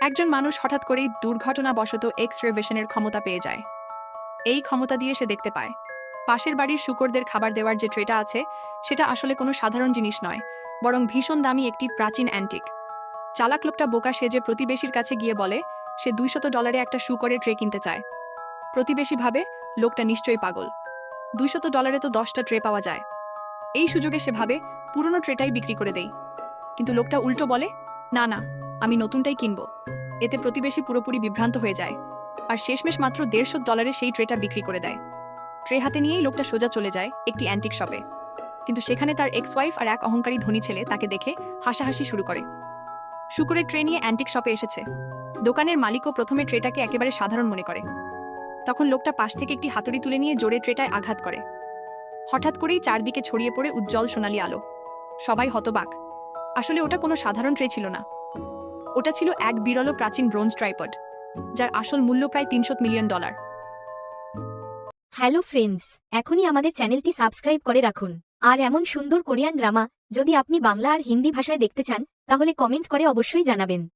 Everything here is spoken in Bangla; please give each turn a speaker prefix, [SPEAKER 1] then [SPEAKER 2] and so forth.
[SPEAKER 1] একজন মানুষ হঠাৎ করেই দুর্ঘটনাবশত এক্স-রে ভিশনের ক্ষমতা পেয়ে যায়। এই ক্ষমতা দিয়ে সে দেখতে পায় পাশের বাড়ির শূকরদের খাবার দেওয়ার যে ট্রেটা আছে সেটা আসলে কোনো সাধারণ জিনিস নয়, বরং ভীষণ দামি একটি প্রাচীন অ্যান্টিক। চালাক লোকটা বোকা সেজে প্রতিবেশীর কাছে গিয়ে বলে সে $200 একটা শূকরের ট্রে কিনতে চায়। প্রতিবেশী ভাবে লোকটা নিশ্চয়ই পাগল, $200 তো 10টা ট্রে পাওয়া যায়। এই সুযোগে সে ভাবে পুরনো ট্রেটাই বিক্রি করে দেই, কিন্তু লোকটা উল্টো বলে না না, আমি নতুনটাই কিনব। এতে প্রতিবেশী পুরোপুরি বিভ্রান্ত হয়ে যায় আর শেষমেশ মাত্র $150 সেই ট্রেটা বিক্রি করে দেয়। ট্রে হাতে নিয়েই লোকটা সোজা চলে যায় একটি অ্যান্টিক শপে, কিন্তু সেখানে তার এক্স ওয়াইফ আর এক অহংকারী ধনী ছেলে তাকে দেখে হাসাহাসি শুরু করে। শূকরের ট্রে নিয়ে অ্যান্টিক শপে এসেছে। দোকানের মালিকও প্রথমে ট্রেটাকে একেবারে সাধারণ মনে করে। তখন লোকটা পাশ থেকে একটি হাতুড়ি তুলে নিয়ে জোরে ট্রেটায় আঘাত করে। হঠাৎ করেই চারদিকে ছড়িয়ে পড়ে উজ্জ্বল সোনালি আলো। সবাই হতবাক। আসলে ওটা কোনো সাধারণ ট্রে ছিল না, ওটা ছিল এক বিরল প্রাচীন ব্রোঞ্জ ট্রাইপড, যার আসল মূল্য প্রায় $300 মিলিয়ন।
[SPEAKER 2] হ্যালো ফ্রেন্ডস, এখনই আমাদের চ্যানেলটি সাবস্ক্রাইব করে রাখুন। আর এমন সুন্দর কোরিয়ান ড্রামা যদি আপনি বাংলা আর হিন্দি ভাষায় দেখতে চান তাহলে কমেন্ট করে অবশ্যই জানাবেন।